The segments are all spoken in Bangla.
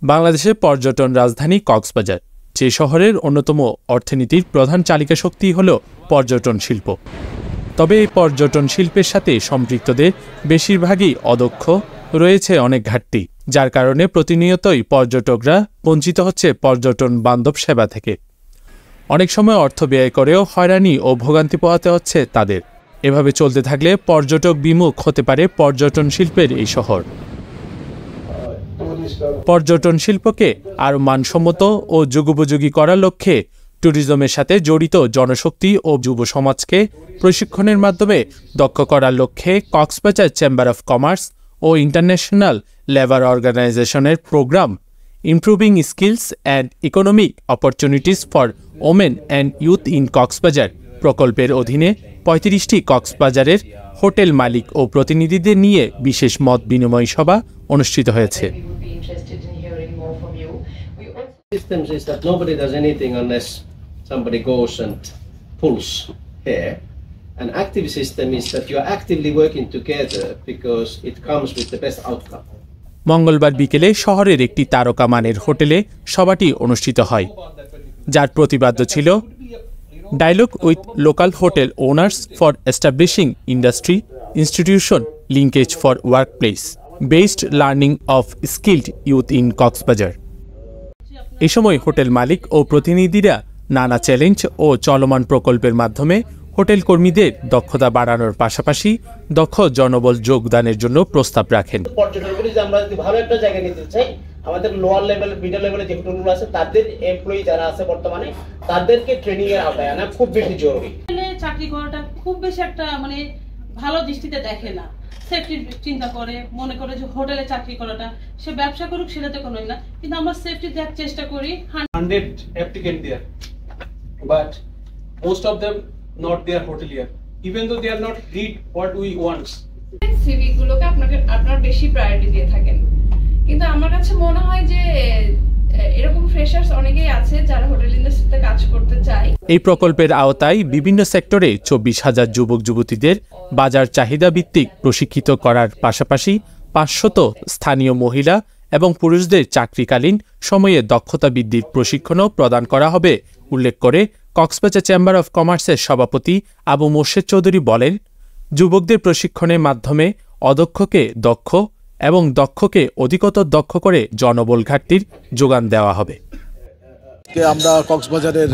বাংলাদেশের পর্যটন রাজধানী কক্সবাজার, যে শহরের অন্যতম অর্থনীতির প্রধান চালিকা শক্তি হল পর্যটন শিল্প। তবে এই পর্যটন শিল্পের সাথে সম্পৃক্তদের বেশিরভাগই অদক্ষ, রয়েছে অনেক ঘাটতি, যার কারণে প্রতিনিয়তই পর্যটকরা বঞ্চিত হচ্ছে পর্যটন বান্ধব সেবা থেকে। অনেক সময় অর্থ ব্যয় করেও হয়রানি ও ভোগান্তি পোহাতে হচ্ছে তাদের। এভাবে চলতে থাকলে পর্যটক বিমুখ হতে পারে পর্যটন শিল্পের এই শহর। পর্যটন শিল্পকে আরও মানসম্মত ও যুগোপযোগী করার লক্ষ্যে ট্যুরিজমের সাথে জড়িত জনশক্তি ও যুব সমাজকে প্রশিক্ষণের মাধ্যমে দক্ষ করার লক্ষ্যে কক্সবাজার চেম্বার অফ কমার্স ও ইন্টারন্যাশনাল লেবার অর্গানাইজেশনের programme improving skills and economic opportunities for women and youth in Cox's Bazar প্রকল্পের অধীনে ৩৫টি কক্সবাজারের হোটেল মালিক ও প্রতিনিধিদের নিয়ে বিশেষ মত বিনিময় সভা অনুষ্ঠিত হয়েছে। Systems is that nobody does anything unless somebody goes and pulls hair. An active system is that you are actively working together because it comes with the best outcome. মঙ্গলবার বিকেলে শহরের একটি তারকা মানের হোটেলে সভাটি অনুষ্ঠিত হয়, যার প্রতিপাদ্য ছিল dialogue with local hotel owners for establishing industry institution linkage for workplace based learning of skilled youth in Cox's Bazar. এ সময় হোটেল মালিক ও প্রতিনিধিরা নানা চ্যালেঞ্জ ও চলমান প্রকল্পের মাধ্যমে হোটেল কর্মীদের দক্ষতা বাড়ানোর পাশাপাশি দক্ষ জনবল যোগদানের জন্য প্রস্তাব রাখেন। পর্যটকগুলি যে আমরা যদি ভালো একটা জায়গা নিতে চাই, আমাদের লোয়ার লেভেল মিডল লেভেলে যে হোটেলগুলো আছে তাদের এমপ্লয়ি যারা আছে বর্তমানে তাদেরকে ট্রেনিং এর আওতায় আনা খুব বেশি জরুরি। চাকরি করাটা খুব বেশি একটা ভালো দৃষ্টিতে দেখে না, সেফটির চিন্তা করে, মনে করে যে হোটেলে চাকরি করাটা সে ব্যবসা করুক সেটাতে কোনোই না, কিন্তু আমরা সেফটি দেওয়ার চেষ্টা করি। 100 applicant there, but most of them not their hotelier, even though they are not read what we want. CV গুলোকে আপনার বেশি প্রায়োরিটি দিয়ে থাকেন, কিন্তু আমার কাছে মনে হয় যে এরকম ফ্রেশার্স অনেকেই আছে যারা হোটেল ইন্ডাস্ট্রিতে কাজ করতে চায়। এই প্রকল্পের আওতায় বিভিন্ন সেক্টরে ২৪,০০০ যুবক যুবতীদের বাজার চাহিদা ভিত্তিক প্রশিক্ষিত করার পাশাপাশি ৫০০ স্থানীয় মহিলা এবং পুরুষদের চাকরিকালীন সময়ে দক্ষতা বৃদ্ধির প্রশিক্ষণও প্রদান করা হবে উল্লেখ করে কক্সবাজার চেম্বার অফ কমার্সের সভাপতি আবু মোর্শেদ চৌধুরী বলেন, যুবকদের প্রশিক্ষণের মাধ্যমে অদক্ষকে দক্ষ এবং দক্ষকে অধিকতর দক্ষ করে জনবল ঘাটতির যোগান দেওয়া হবে। আমরা কক্সবাজারের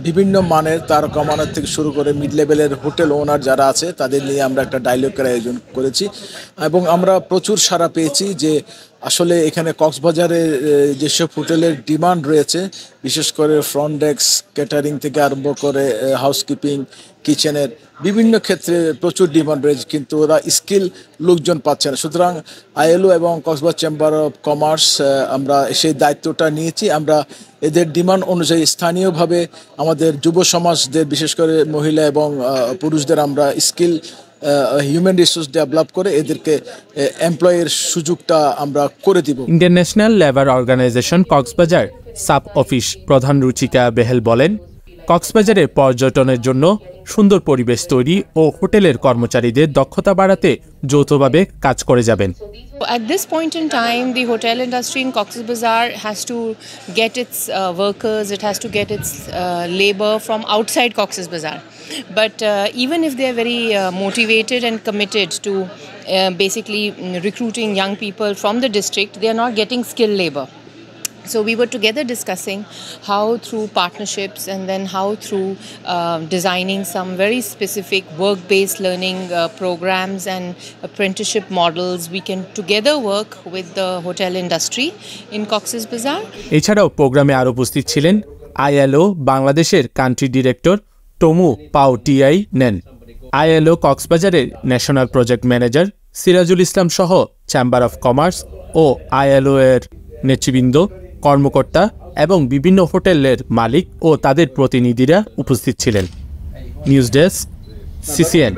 বিভিন্ন মানের তারকা মানের থেকে শুরু করে মিড লেভেলের হোটেল ওনার যারা আছে তাদের নিয়ে আমরা একটা ডায়ালগের আয়োজন করেছি এবং আমরা প্রচুর সাড়া পেয়েছি যে আসলে এখানে কক্সবাজারে যেসব হোটেলের ডিমান্ড রয়েছে, বিশেষ করে ফ্রন্ট ডেস্ক, ক্যাটারিং থেকে আরম্ভ করে হাউসকিপিং, কিচেনের বিভিন্ন ক্ষেত্রে প্রচুর ডিমান্ড রয়েছে, কিন্তু ওরা স্কিল লোকজন পাচ্ছে না। সুতরাং আইএলও এবং কক্সবাজার চেম্বার অফ কমার্স আমরা সেই দায়িত্বটা নিয়েছি। আমরা এদের ডিমান্ড অনুযায়ী স্থানীয়ভাবে আমাদের যুব সমাজদের, বিশেষ করে মহিলা এবং পুরুষদের আমরা স্কিল হিউম্যান রিসোর্স ডেভেলপ করে এদেরকে এমপ্লয়ের সুযোগটা আমরা করে দিব। International labour organization Cox's Bazar sub office প্রধান রুচিকা বেহেল বলেন, কক্সবাজারের পর্যটনের জন্য সুন্দর পরিবেশ তৈরি ও হোটেলের কর্মচারীদের দক্ষতা বাড়াতে যৌথভাবে কাজ করে যাবেন। At this point in time, the hotel industry in Cox's Bazar has to get its workers, it has to get its labor from outside Cox's Bazar. But even if they are very motivated and committed to basically recruiting young people from the district, they are not getting skilled labor. So we were together discussing how through partnerships and then how through designing some very specific work-based learning programs and apprenticeship models we can together work with the hotel industry in Cox's Bazar. এছাড়াও প্রোগ্রামে আরো উপস্থিত ছিলেন আইএলও বাংলাদেশের কান্ট্রি ডিরেক্টর টমু পাও টিআই নেন, আইএলও কক্সবাজারের national project manager Sirajul Islam সহ চেম্বার অফ কমার্স ও আইএলও এর নেতৃবৃন্দ, কর্মকর্তা এবং বিভিন্ন হোটেলের মালিক ও তাদের প্রতিনিধিরা উপস্থিত ছিলেন। News desk, CCN.